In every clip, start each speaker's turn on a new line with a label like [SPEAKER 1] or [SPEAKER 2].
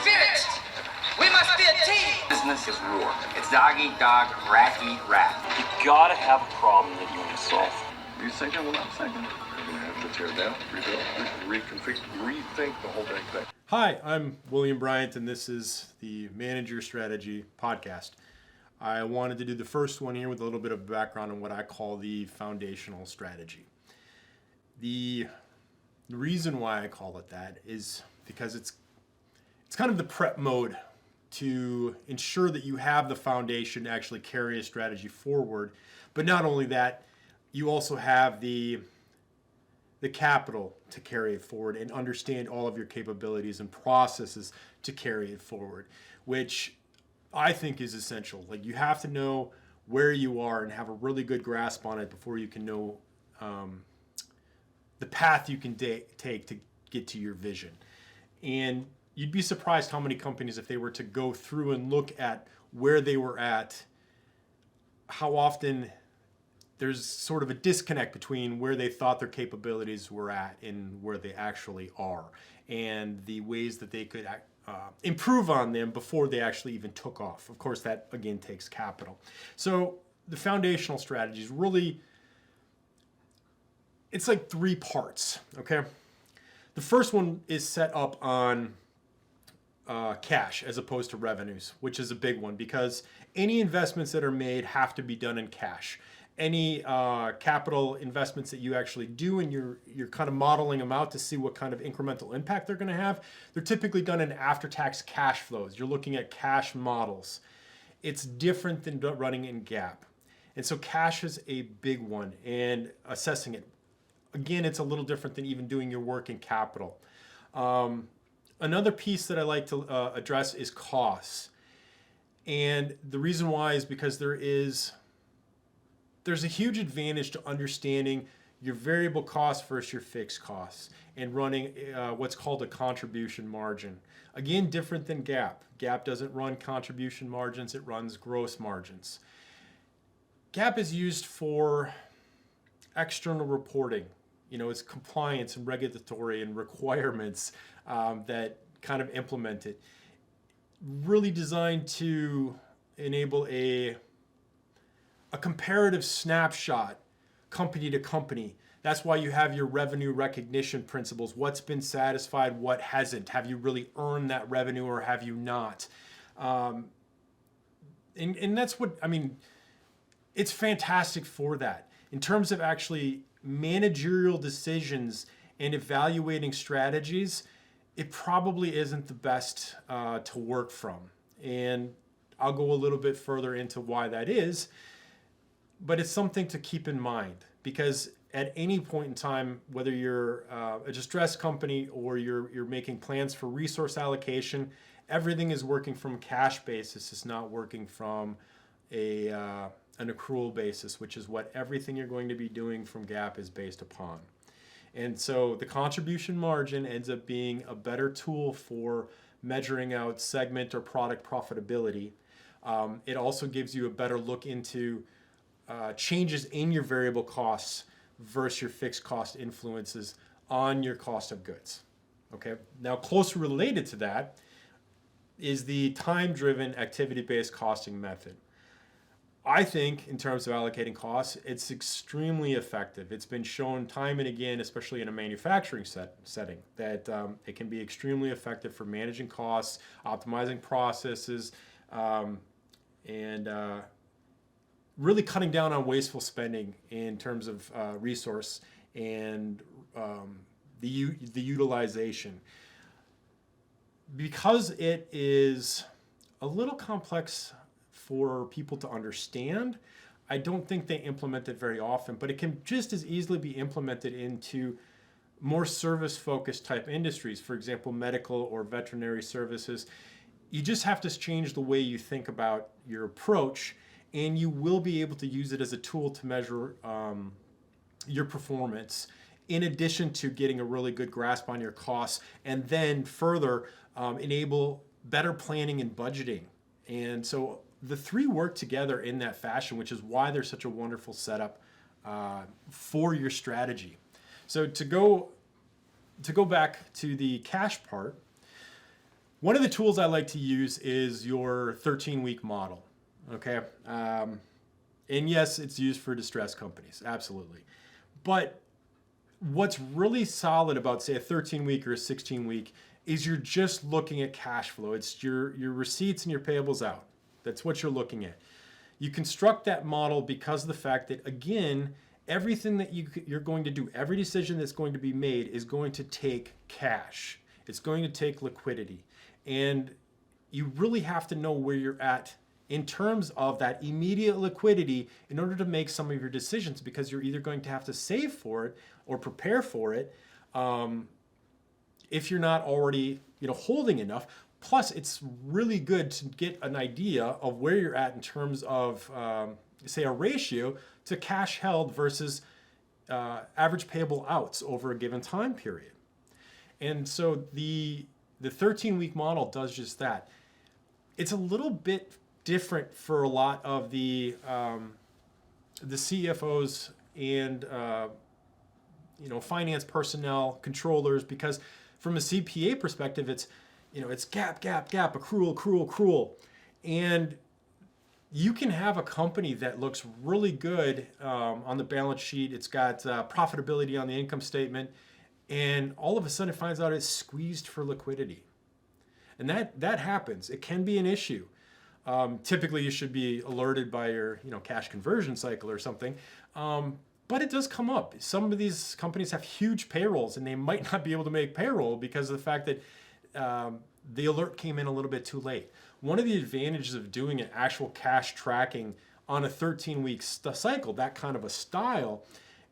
[SPEAKER 1] spirit. We must be a team.
[SPEAKER 2] Business is war. It's dog eat dog, rat eat rat.
[SPEAKER 3] You gotta have a problem that you want to solve.
[SPEAKER 4] You second? Well, I'm second. You're going to have to tear down, rebuild, reconfigure, rethink the whole dang thing.
[SPEAKER 5] Hi, I'm William Bryant, and this is the Manage Your Strategy podcast. I wanted to do the first one here with a little bit of background on what I call the foundational strategy. The reason why I call it that is because it's kind of the prep mode to ensure that you have the foundation to actually carry a strategy forward. But not only that, you also have the capital to carry it forward and understand all of your capabilities and processes to carry it forward, which I think is essential. Like, you have to know where you are and have a really good grasp on it before you can know the path you can take to get to your vision. And you'd be surprised how many companies, if they were to go through and look at where they were at, how often there's sort of a disconnect between where they thought their capabilities were at and where they actually are, and the ways that they could improve on them before they actually even took off. Of course, that again takes capital. So the foundational strategy is really, it's like three parts, okay? The first one is set up on cash as opposed to revenues, which is a big one because any investments that are made have to be done in cash. Any capital investments that you actually do and you're kind of modeling them out to see what kind of incremental impact they're going to have, they're typically done in after-tax cash flows. You're looking at cash models. It's different than running in GAAP. And so cash is a big one, and assessing it. Again, it's a little different than even doing your work in capital. Another piece that I like to address is costs. And the reason why is because there's a huge advantage to understanding your variable costs versus your fixed costs and running what's called a contribution margin. Again, different than GAAP. GAAP doesn't run contribution margins, it runs gross margins. GAAP is used for external reporting. You know, it's compliance and regulatory and requirements that kind of implement it. Really designed to enable a comparative snapshot, company to company. That's why you have your revenue recognition principles. What's been satisfied, what hasn't? Have you really earned that revenue or have you not? And that's what, I mean, it's fantastic for that. In terms of actually managerial decisions and evaluating strategies, it probably isn't the best to work from. And I'll go a little bit further into why that is. But it's something to keep in mind because at any point in time, whether you're a distressed company or you're making plans for resource allocation, everything is working from a cash basis. It's not working from an accrual basis, which is what everything you're going to be doing from GAAP is based upon. And so the contribution margin ends up being a better tool for measuring out segment or product profitability. It also gives you a better look into changes in your variable costs versus your fixed cost influences on your cost of goods. Okay. Now, closely related to that is the time-driven activity-based costing method. I think in terms of allocating costs, it's extremely effective. It's been shown time and again, especially in a manufacturing setting, that it can be extremely effective for managing costs, optimizing processes, and really cutting down on wasteful spending in terms of resource and the utilization. Because it is a little complex for people to understand, I don't think they implement it very often, but it can just as easily be implemented into more service-focused type industries, for example, medical or veterinary services. You just have to change the way you think about your approach, and you will be able to use it as a tool to measure your performance, in addition to getting a really good grasp on your costs, and then further enable better planning and budgeting. And so the three work together in that fashion, which is why they're such a wonderful setup for your strategy. So to go back to the cash part, One of the tools I like to use is your 13-week model. Okay. And yes, it's used for distressed companies. Absolutely. But what's really solid about, say, a 13-week or a 16-week is you're just looking at cash flow. It's your receipts and your payables out. That's what you're looking at. You construct that model because of the fact that, again, everything that you're going to do, every decision that's going to be made is going to take cash. It's going to take liquidity. And you really have to know where you're at in terms of that immediate liquidity in order to make some of your decisions, because you're either going to have to save for it or prepare for it if you're not already holding enough. Plus, it's really good to get an idea of where you're at in terms of, say, a ratio to cash held versus average payable outs over a given time period. And so the 13-week model does just that. It's a little bit different for a lot of the CFOs and finance personnel, controllers, because from a CPA perspective, it's gap, accrual. And you can have a company that looks really good on the balance sheet. It's got profitability on the income statement, and all of a sudden it finds out it's squeezed for liquidity. And that happens. It can be an issue. Typically, you should be alerted by your cash conversion cycle or something. But it does come up. Some of these companies have huge payrolls, and they might not be able to make payroll because of the fact that the alert came in a little bit too late. One of the advantages of doing an actual cash tracking on a 13-week cycle, that kind of a style,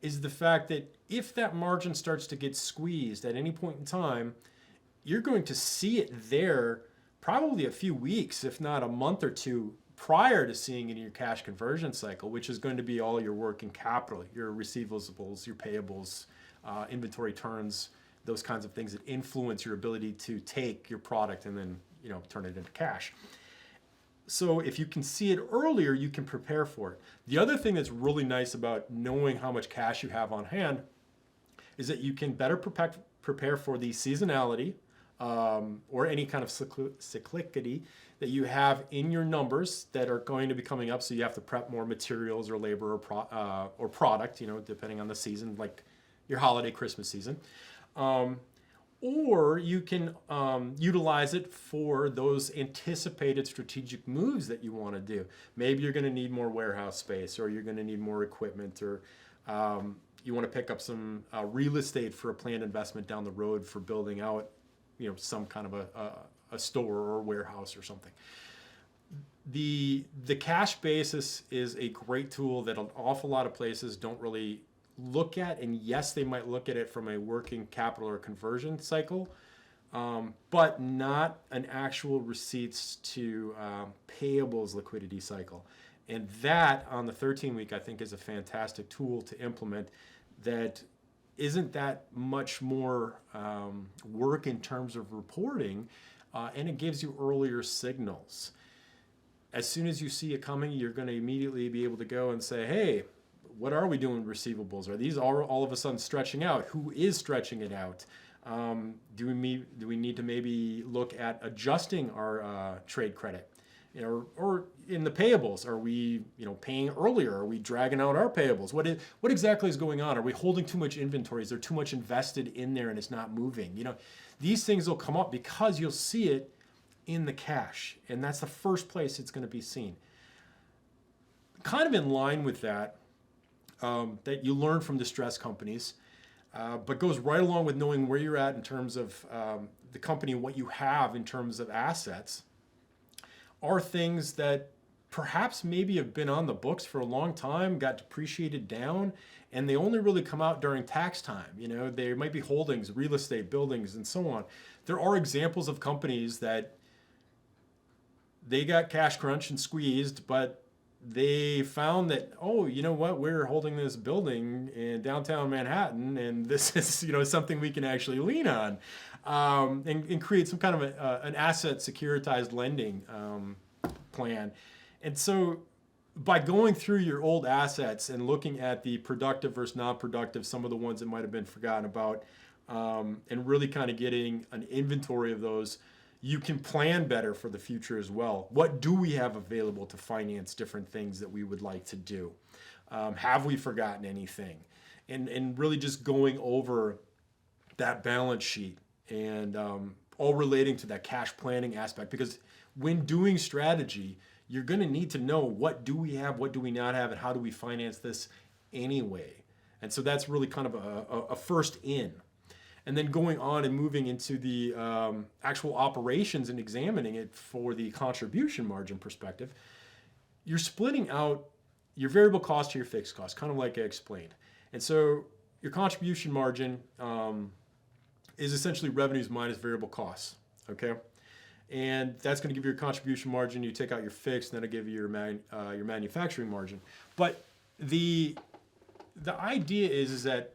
[SPEAKER 5] is the fact that if that margin starts to get squeezed at any point in time, you're going to see it there probably a few weeks, if not a month or two, prior to seeing it in your cash conversion cycle, which is going to be all your working capital, your receivables, your payables, inventory turns, those kinds of things that influence your ability to take your product and then turn it into cash. So if you can see it earlier, you can prepare for it. The other thing that's really nice about knowing how much cash you have on hand is that you can better prepare for the seasonality or any kind of cyclicity that you have in your numbers that are going to be coming up. So you have to prep more materials or labor or product, depending on the season, like your holiday Christmas season. Or you can utilize it for those anticipated strategic moves that you want to do. Maybe you're going to need more warehouse space, or you're going to need more equipment, or you want to pick up some real estate for a planned investment down the road for building out, some kind of a store or warehouse or something. The cash basis is a great tool that an awful lot of places don't really look at, and yes, they might look at it from a working capital or conversion cycle, but not an actual receipts to payables liquidity cycle. And that on the 13-week, I think, is a fantastic tool to implement that isn't that much more work in terms of reporting, and it gives you earlier signals. As soon as you see it coming, you're going to immediately be able to go and say, hey, what are we doing with receivables? Are these all of a sudden stretching out? Who is stretching it out? Do we need to maybe look at adjusting our trade credit? Or in the payables, are we paying earlier? Are we dragging out our payables? What exactly is going on? Are we holding too much inventory? Is there too much invested in there and it's not moving? These things will come up because you'll see it in the cash, and that's the first place it's going to be seen. Kind of in line with that, that you learn from distressed companies, but goes right along with knowing where you're at in terms of the company and what you have in terms of assets, are things that perhaps maybe have been on the books for a long time, got depreciated down, and they only really come out during tax time. There might be holdings, real estate, buildings, and so on. There are examples of companies that they got cash crunched and squeezed, but they found that, we're holding this building in downtown Manhattan, and this is, something we can actually lean on, and create some kind of an asset securitized lending plan. And so by going through your old assets and looking at the productive versus non-productive, some of the ones that might have been forgotten about, and really kind of getting an inventory of those, you can plan better for the future as well. What do we have available to finance different things that we would like to do? Have we forgotten anything? And really just going over that balance sheet and all relating to that cash planning aspect, because when doing strategy, you're going to need to know what do we have, what do we not have, and how do we finance this anyway. And so that's really kind of a first in. And then going on and moving into the actual operations and examining it for the contribution margin perspective, you're splitting out your variable cost to your fixed cost, kind of like I explained. And so your contribution margin is essentially revenues minus variable costs, okay? And that's going to give you your contribution margin. You take out your fixed, and that'll give you your manufacturing margin. But the idea is that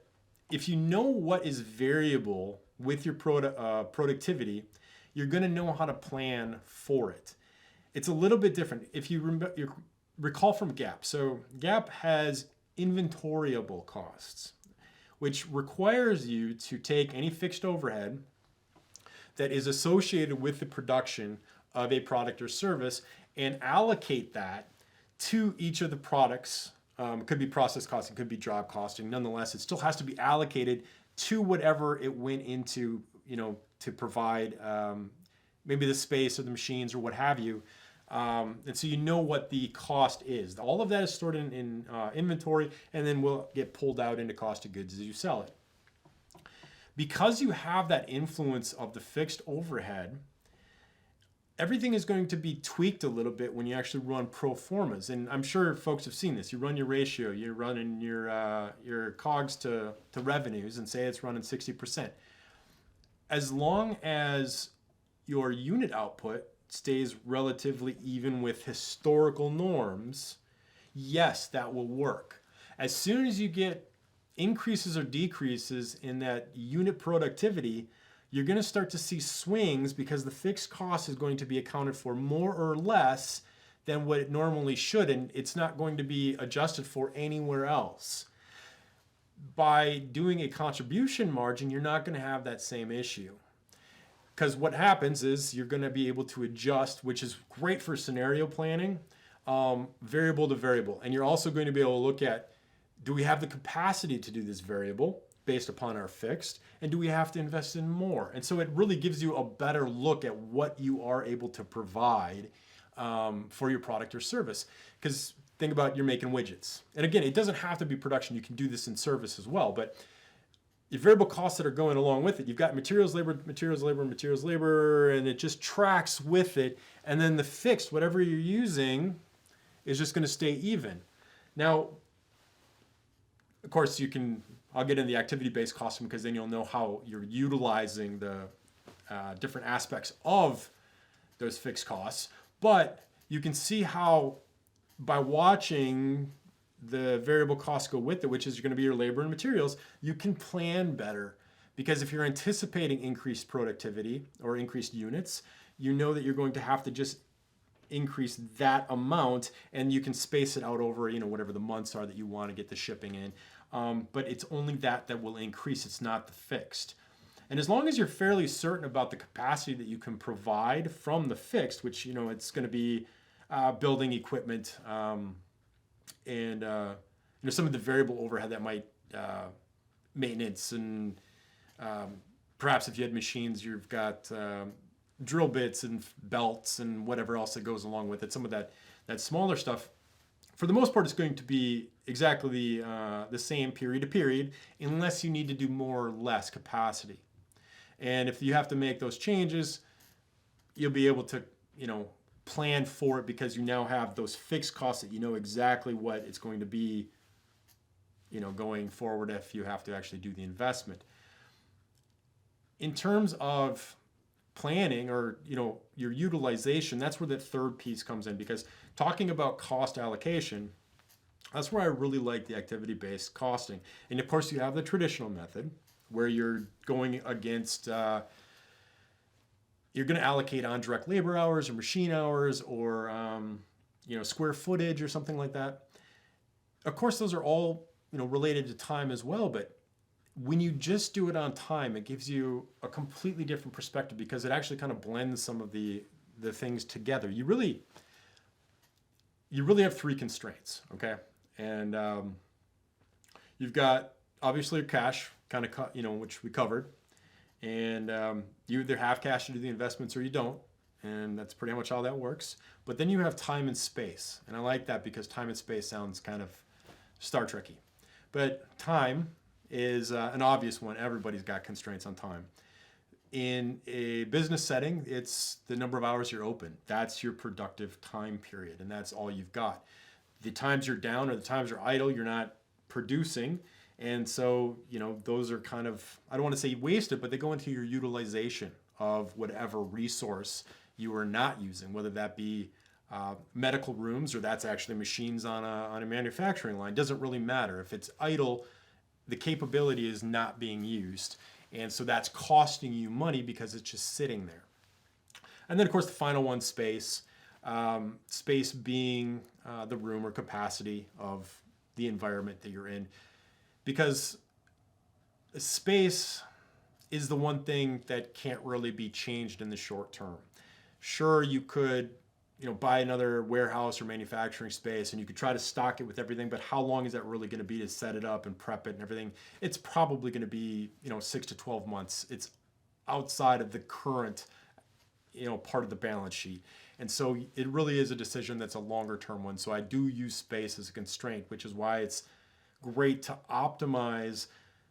[SPEAKER 5] if you know what is variable with your productivity, you're going to know how to plan for it. It's a little bit different. If you recall from GAAP, so GAAP has inventoriable costs, which requires you to take any fixed overhead that is associated with the production of a product or service and allocate that to each of the products. It could be process costing, could be job costing. Nonetheless, it still has to be allocated to whatever it went into, to provide maybe the space or the machines or what have you. And so you know what the cost is. All of that is stored in inventory and then will get pulled out into cost of goods as you sell it. Because you have that influence of the fixed overhead, everything is going to be tweaked a little bit when you actually run pro formas. And I'm sure folks have seen this. You run your ratio, you're running your COGS to revenues and say it's running 60%. As long as your unit output stays relatively even with historical norms, yes, that will work. As soon as you get increases or decreases in that unit productivity, you're going to start to see swings because the fixed cost is going to be accounted for more or less than what it normally should, and it's not going to be adjusted for anywhere else. By doing a contribution margin, you're not going to have that same issue. Because what happens is you're going to be able to adjust, which is great for scenario planning, variable to variable. And you're also going to be able to look at, do we have the capacity to do this variable based upon our fixed, and do we have to invest in more? And so it really gives you a better look at what you are able to provide for your product or service. Because think about, you're making widgets. And again, it doesn't have to be production. You can do this in service as well. But your variable costs that are going along with it, you've got materials, labor, and it just tracks with it. And then the fixed, whatever you're using, is just going to stay even. Now, of course, I'll get into the activity-based costing because then you'll know how you're utilizing the different aspects of those fixed costs. But you can see how by watching the variable costs go with it, which is going to be your labor and materials, you can plan better. Because if you're anticipating increased productivity or increased units, you know that you're going to have to just increase that amount, and you can space it out over whatever the months are that you want to get the shipping in. But it's only that will increase. It's not the fixed. And as long as you're fairly certain about the capacity that you can provide from the fixed, which it's going to be building equipment and some of the variable overhead that might maintenance and perhaps if you had machines, you've got drill bits and belts and whatever else that goes along with it. Some of that smaller stuff, for the most part, it's going to be exactly the same period to period, unless you need to do more or less capacity. And if you have to make those changes, you'll be able to, plan for it because you now have those fixed costs that you know exactly what it's going to be, going forward if you have to actually do the investment. In terms of planning or your utilization, that's where the third piece comes in, because talking about cost allocation, that's where I really like the activity-based costing. And of course you have the traditional method where you're going against you're going to allocate on direct labor hours or machine hours or square footage or something like that. Of course those are all related to time as well, but when you just do it on time, it gives you a completely different perspective because it actually kind of blends some of the things together. You really have three constraints, okay? And you've got obviously your cash, kind of, which we covered, and you either have cash to do the investments or you don't, and that's pretty much how that works. But then you have time and space, and I like that because time and space sounds kind of Star Trek-y. But time is an obvious one. Everybody's got constraints on time. In a business setting, it's the number of hours you're open. That's your productive time period, and that's all you've got. The times you're down or the times you're idle, you're not producing. And so, those are kind of, I don't want to say wasted, but they go into your utilization of whatever resource you are not using, whether that be medical rooms or that's actually machines on a manufacturing line. Doesn't really matter. If it's idle, the capability is not being used. And so that's costing you money because it's just sitting there. And then, of course, the final one, space. Space being the room or capacity of the environment that you're in. Because space is the one thing that can't really be changed in the short term. Sure, you could buy another warehouse or manufacturing space and you could try to stock it with everything, but how long is that really going to be to set it up and prep it and everything? It's probably going to be 6 to 12 months. It's outside of the current part of the balance sheet. And so it really is a decision that's a longer term one. So I do use space as a constraint, which is why it's great to optimize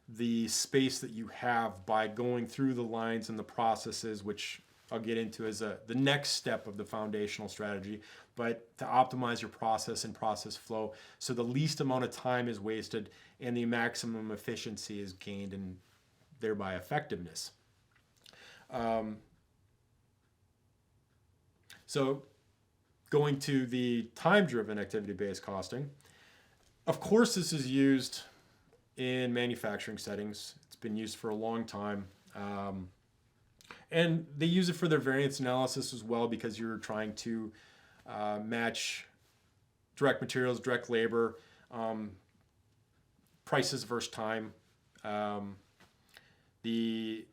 [SPEAKER 5] the space that you have by going through the lines and the processes, which I'll get into as the next step of the foundational strategy, but to optimize your process and process flow so the least amount of time is wasted and the maximum efficiency is gained and thereby effectiveness. So going to the time-driven activity-based costing, of course this is used in manufacturing settings. It's been used for a long time. And they use it for their variance analysis as well because you're trying to match direct materials, direct labor, prices versus time. The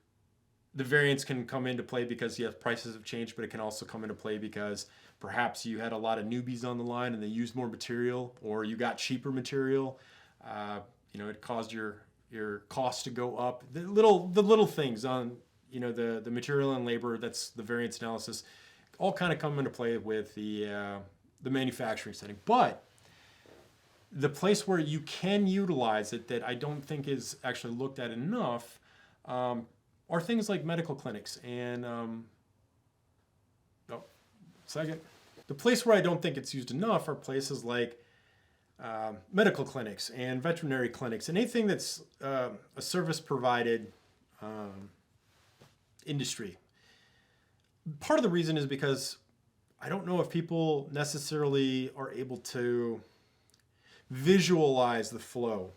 [SPEAKER 5] variance can come into play because yes, prices have changed, but it can also come into play because perhaps you had a lot of newbies on the line and they used more material, or you got cheaper material. It caused your costs to go up. The little things on the material and labor, that's the variance analysis, all kind of come into play with the manufacturing setting. But the place where you can utilize it that I don't think is actually looked at enough are things like medical clinics and the place where I don't think it's used enough are places like medical clinics and veterinary clinics and anything that's a service provided industry. Part of the reason is because I don't know if people necessarily are able to visualize the flow.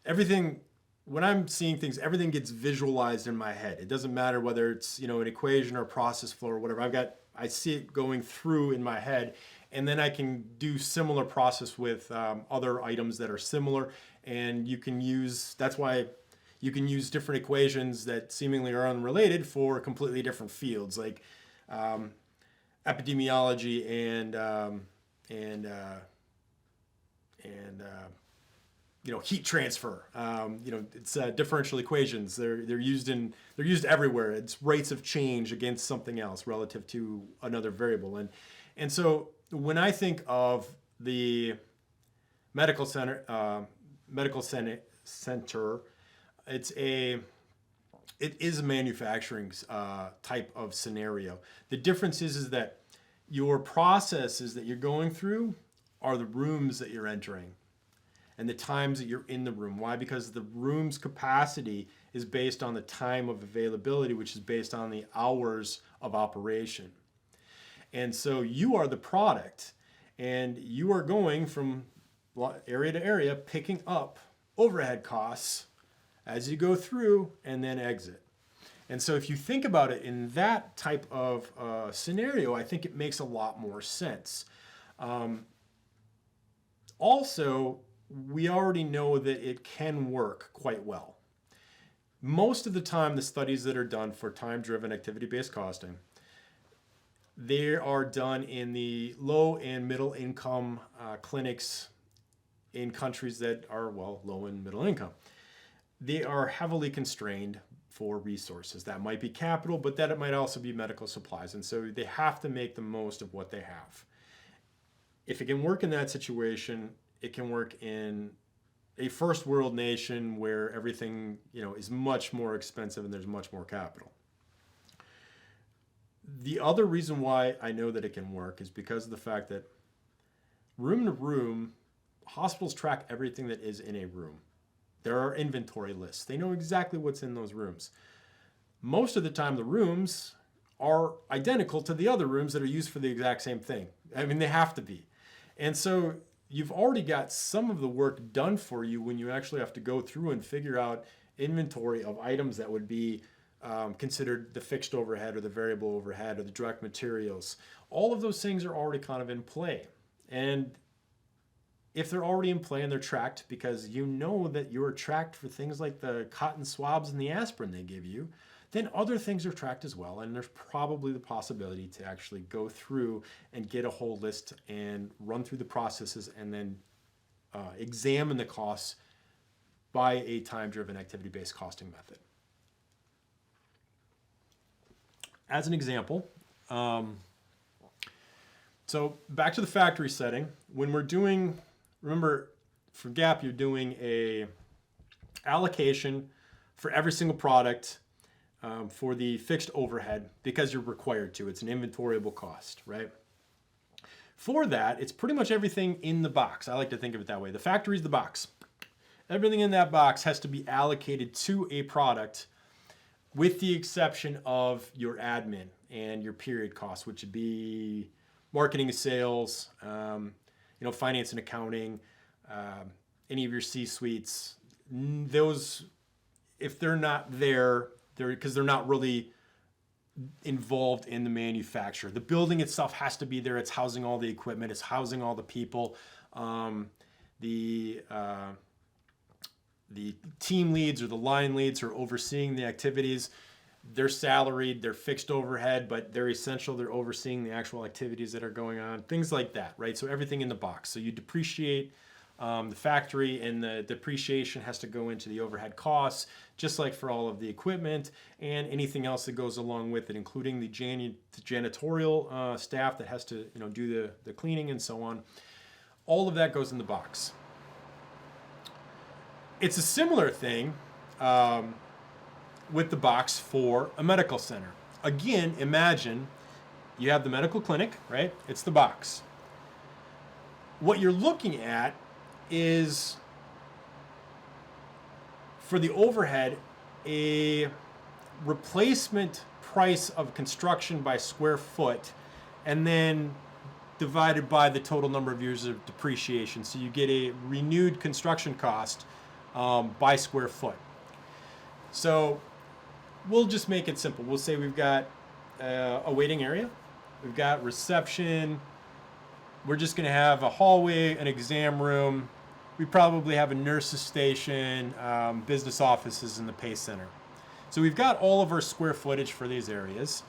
[SPEAKER 5] Everything, when I'm seeing things, everything gets visualized in my head. It doesn't matter whether it's an equation or a process flow or whatever. I see it going through in my head, and then I can do similar process with other items that are similar, and that's why you can use different equations that seemingly are unrelated for completely different fields, like epidemiology and heat transfer. It's differential equations. They're used everywhere. It's rates of change against something else relative to another variable. And so when I think of the medical center, it is a manufacturing type of scenario. The difference is that your processes that you're going through are the rooms that you're entering and the times that you're in the room. Why? Because the room's capacity is based on the time of availability, which is based on the hours of operation. And so you are the product, and you are going from area to area, picking up overhead costs as you go through and then exit. And so if you think about it in that type of scenario, I think it makes a lot more sense. Also, we already know that it can work quite well. Most of the time, the studies that are done for time-driven activity-based costing, they are done in the low and middle income clinics in countries that are, well, low and middle income. They are heavily constrained for resources. That might be capital, but that it might also be medical supplies. And so they have to make the most of what they have. If it can work in that situation, it can work in a first world nation where everything, is much more expensive and there's much more capital. The other reason why I know that it can work is because of the fact that room to room, hospitals track everything that is in a room. There are inventory lists. They know exactly what's in those rooms. Most of the time, the rooms are identical to the other rooms that are used for the exact same thing. I mean, they have to be. And so you've already got some of the work done for you when you actually have to go through and figure out inventory of items that would be considered the fixed overhead or the variable overhead or the direct materials. All of those things are already kind of in play. And if they're already in play and they're tracked because you know that you're tracked for things like the cotton swabs and the aspirin they give you, then other things are tracked as well. And there's probably the possibility to actually go through and get a whole list and run through the processes and then examine the costs by a time-driven activity-based costing method. As an example, so back to the factory setting, when we're doing, remember for GAAP, you're doing a allocation for every single product for the fixed overhead because you're required to. It's an inventoriable cost, right? For that, it's pretty much everything in the box. I like to think of it that way. The factory is the box. Everything in that box has to be allocated to a product with the exception of your admin and your period costs, which would be marketing and sales, finance and accounting, any of your C-suites. Those, if they're not there, because they're not really involved in the manufacture. The building itself has to be there. It's housing all the equipment. It's housing all the people. The team leads or the line leads are overseeing the activities. They're salaried, they're fixed overhead, but they're essential. They're overseeing the actual activities that are going on, things like that, right? So everything in the box. So you depreciate the factory, and the depreciation has to go into the overhead costs, just like for all of the equipment and anything else that goes along with it, including the janitorial staff that has to do the cleaning and so on. All of that goes in the box. It's a similar thing with the box for a medical center. Again, imagine you have the medical clinic, right? It's the box. What you're looking at is, for the overhead, a replacement price of construction by square foot, and then divided by the total number of years of depreciation. So you get a renewed construction cost by square foot. So we'll just make it simple. We'll say we've got a waiting area, we've got reception, we're just going to have a hallway, an exam room, we probably have a nurse's station, business offices, and the pay center. So we've got all of our square footage for these areas,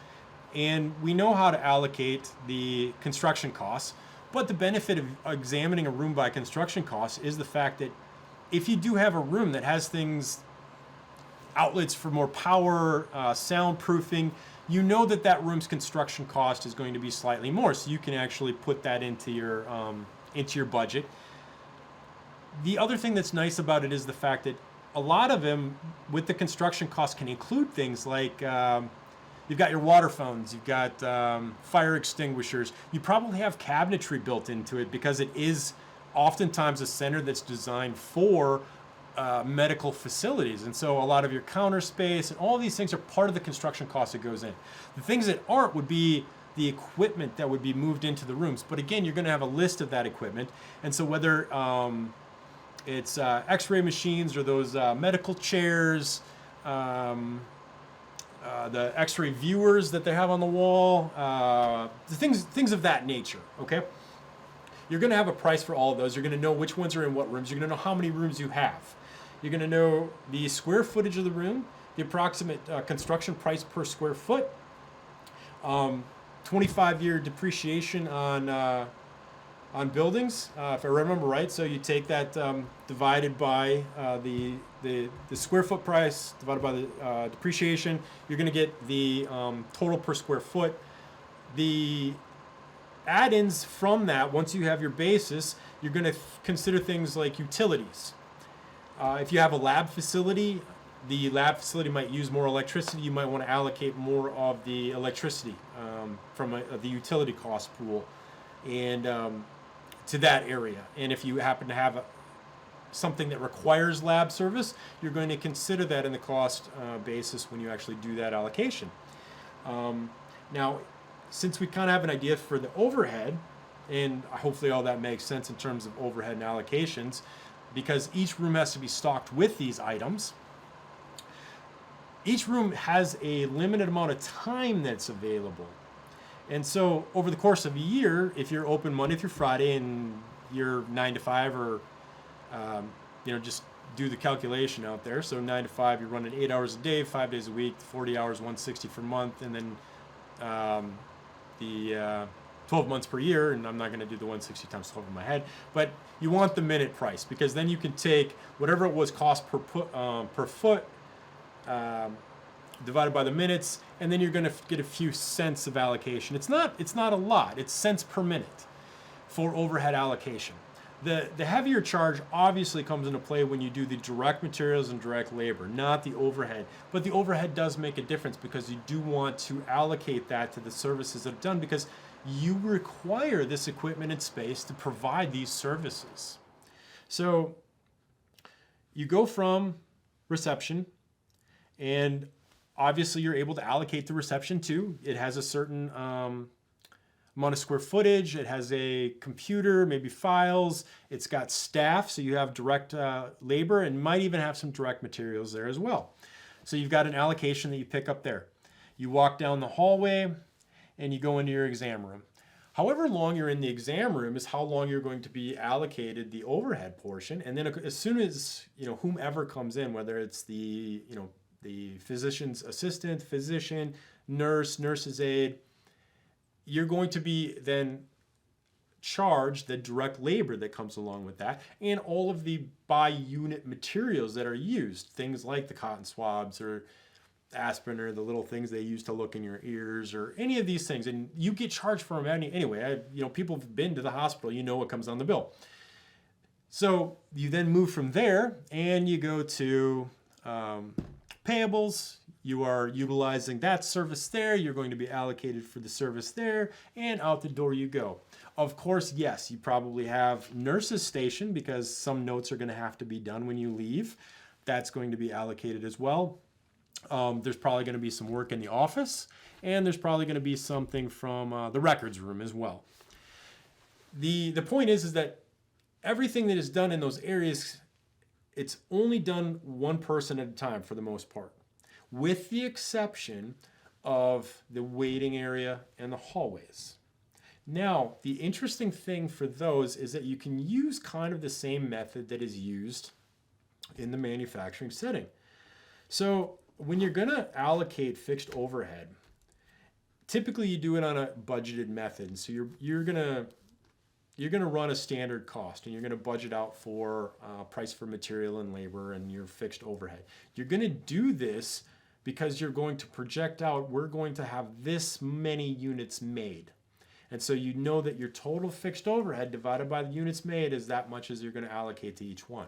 [SPEAKER 5] and we know how to allocate the construction costs. But the benefit of examining a room by construction costs is the fact that if you do have a room that has things, outlets for more power, soundproofing, you know that that room's construction cost is going to be slightly more, so you can actually put that into your budget. The other thing that's nice about it is the fact that a lot of them, with the construction costs, can include things like you've got your water fountains, you've got fire extinguishers. You probably have cabinetry built into it because it is oftentimes a center that's designed for medical facilities. And so a lot of your counter space and all these things are part of the construction cost that goes in. The things that aren't would be the equipment that would be moved into the rooms. But again, you're going to have a list of that equipment. And so whether it's x-ray machines or those medical chairs, the x-ray viewers that they have on the wall, things of that nature, okay? You're going to have a price for all of those. You're going to know which ones are in what rooms. You're going to know how many rooms you have. You're going to know the square footage of the room. the approximate construction price per square foot, 25-year depreciation on buildings, if I remember right. So you take that divided by the square foot price divided by the depreciation. You're going to get the total per square foot. The add-ins from that, once you have your basis, you're going to consider things like utilities. If you have a lab facility, the lab facility might use more electricity. You might want to allocate more of the electricity from the utility cost pool and to that area. And if you happen to have something that requires lab service, you're going to consider that in the cost basis when you actually do that allocation. Now, since we kind of have an idea for the overhead, and hopefully all that makes sense in terms of overhead and allocations, because each room has to be stocked with these items. Each room has a limited amount of time that's available. And so over the course of a year, if you're open Monday through Friday and you're 9 to 5 or, just do the calculation out there. So 9 to 5, you're running 8 hours a day, 5 days a week, 40 hours, 160 per month, and then the 12 months per year, and I'm not going to do the 160 times 12 in my head, but you want the minute price, because then you can take whatever it was cost per foot divided by the minutes, and then you're going to get a few cents of allocation. It's not a lot. It's cents per minute for overhead allocation. The heavier charge obviously comes into play when you do the direct materials and direct labor, not the overhead. But the overhead does make a difference, because you do want to allocate that to the services that are done, because you require this equipment and space to provide these services. So you go from reception, and obviously you're able to allocate the reception too. It has a certain amount of square footage. It has a computer, maybe files. It's got staff, so you have direct labor, and might even have some direct materials there as well. So you've got an allocation that you pick up there. You walk down the hallway and you go into your exam room. However long you're in the exam room is how long you're going to be allocated the overhead portion. And then as soon as whomever comes in, whether it's the physician's assistant, physician, nurse, nurse's aide, you're going to be then charged the direct labor that comes along with that, and all of the by unit materials that are used, things like the cotton swabs or aspirin or the little things they use to look in your ears or any of these things, and you get charged for them anyway. People have been to the hospital, you know what comes on the bill. So you then move from there and you go to payables. You are utilizing that service there. You're going to be allocated for the service there, and out the door you go. Of course, yes, you probably have nurses stationed, because some notes are going to have to be done when you leave. That's going to be allocated as well. There's probably going to be some work in the office, and there's probably going to be something from the records room as well. The point is that everything that is done in those areas, it's only done one person at a time for the most part, with the exception of the waiting area and the hallways. Now, the interesting thing for those is that you can use kind of the same method that is used in the manufacturing setting. So when you're going to allocate fixed overhead, typically you do it on a budgeted method. So you're going to run a standard cost, and you're going to budget out for price for material and labor and your fixed overhead. You're going to do this because you're going to project out, we're going to have this many units made. And so you know that your total fixed overhead divided by the units made is that much as you're going to allocate to each one.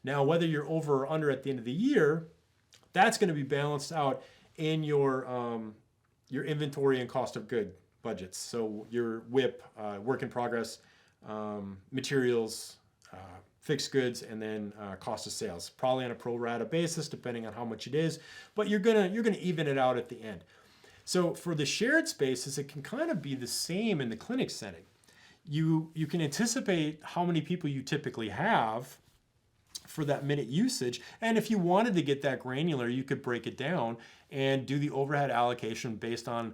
[SPEAKER 5] Now, whether you're over or under at the end of the year, that's going to be balanced out in your inventory and cost of good budgets. So your WIP, work in progress, materials, fixed goods, and then cost of sales, probably on a pro rata basis depending on how much it is, but you're gonna even it out at the end. So for the shared spaces, it can kind of be the same in the clinic setting. You can anticipate how many people you typically have for that minute usage, and if you wanted to get that granular, you could break it down and do the overhead allocation based on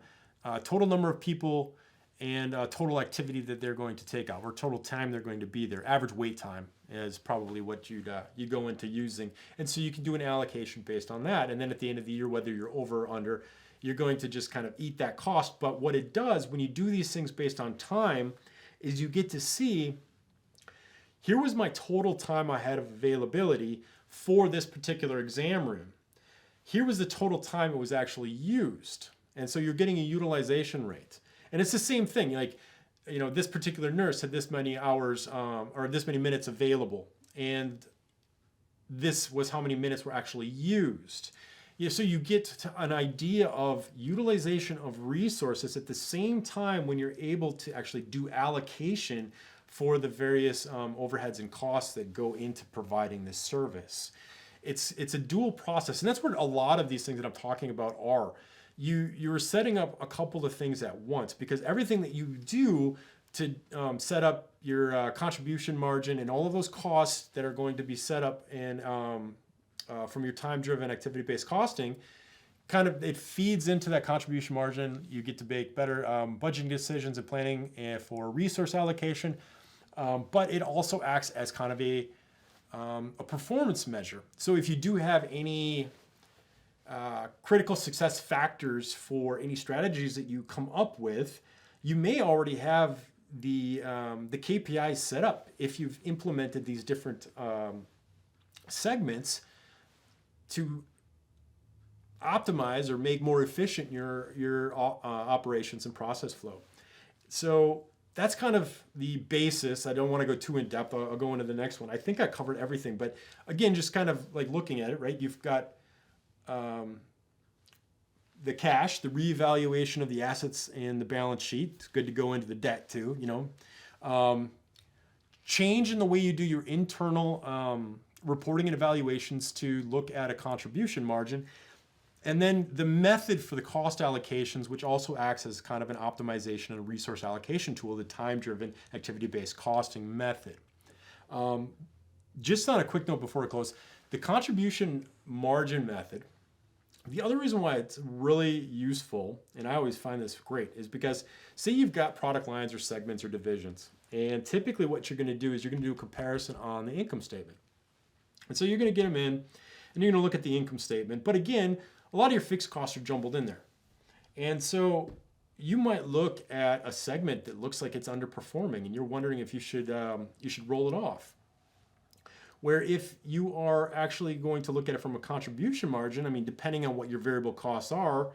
[SPEAKER 5] total number of people and total activity that they're going to take out, or total time they're going to be there. Average wait time is probably what you go into using. And so you can do an allocation based on that. And then at the end of the year, whether you're over or under, you're going to just kind of eat that cost. But what it does when you do these things based on time is you get to see, here was my total time I had of availability for this particular exam room. Here was the total time it was actually used. And so you're getting a utilization rate. And it's the same thing, like, you know, this particular nurse had this many hours or this many minutes available, and this was how many minutes were actually used. Yeah, so you get to an idea of utilization of resources at the same time when you're able to actually do allocation for the various overheads and costs that go into providing this service. It's a dual process, and that's what a lot of these things that I'm talking about are. You're setting up a couple of things at once, because everything that you do to set up your contribution margin and all of those costs that are going to be set up and from your time-driven activity-based costing, kind of it feeds into that contribution margin. You get to make better budgeting decisions and planning for resource allocation, but it also acts as kind of a performance measure. So if you do have any critical success factors for any strategies that you come up with, you may already have the KPIs set up if you've implemented these different segments to optimize or make more efficient your operations and process flow. So that's kind of the basis. I don't want to go too in depth. I'll go into the next one. I think I covered everything, but again, just kind of like looking at it, right? You've got the cash, the reevaluation of the assets in the balance sheet. It's good to go into the debt too, you know. Change in the way you do your internal reporting and evaluations to look at a contribution margin. And then the method for the cost allocations, which also acts as kind of an optimization and a resource allocation tool, the time-driven activity-based costing method. Just on a quick note before I close, the contribution margin method, the other reason why it's really useful, and I always find this great, is because say you've got product lines or segments or divisions, and typically what you're going to do is you're going to do a comparison on the income statement. And so you're going to get them in, and you're going to look at the income statement. But again, a lot of your fixed costs are jumbled in there. And so you might look at a segment that looks like it's underperforming, and you're wondering if you should roll it off. Where if you are actually going to look at it from a contribution margin, I mean, depending on what your variable costs are,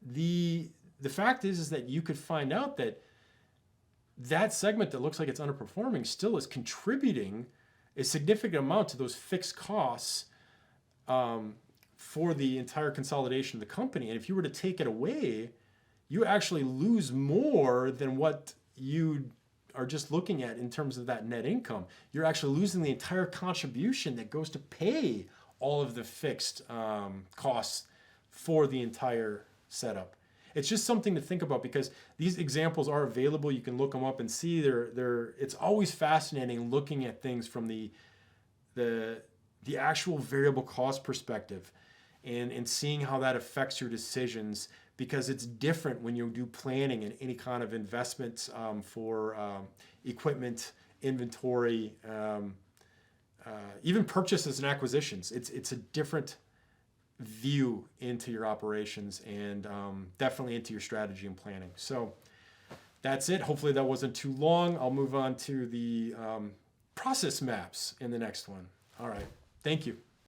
[SPEAKER 5] the fact is that you could find out that that segment that looks like it's underperforming still is contributing a significant amount to those fixed costs for the entire consolidation of the company. And if you were to take it away, you actually lose more than what you are just looking at in terms of that net income. You're actually losing the entire contribution that goes to pay all of the fixed costs for the entire setup. It's just something to think about, because these examples are available. You can look them up and see it's always fascinating looking at things from the actual variable cost perspective and seeing how that affects your decisions, because it's different when you do planning and any kind of investments for equipment, inventory, even purchases and acquisitions. It's a different view into your operations and definitely into your strategy and planning. So that's it. Hopefully that wasn't too long. I'll move on to the process maps in the next one. All right. Thank you.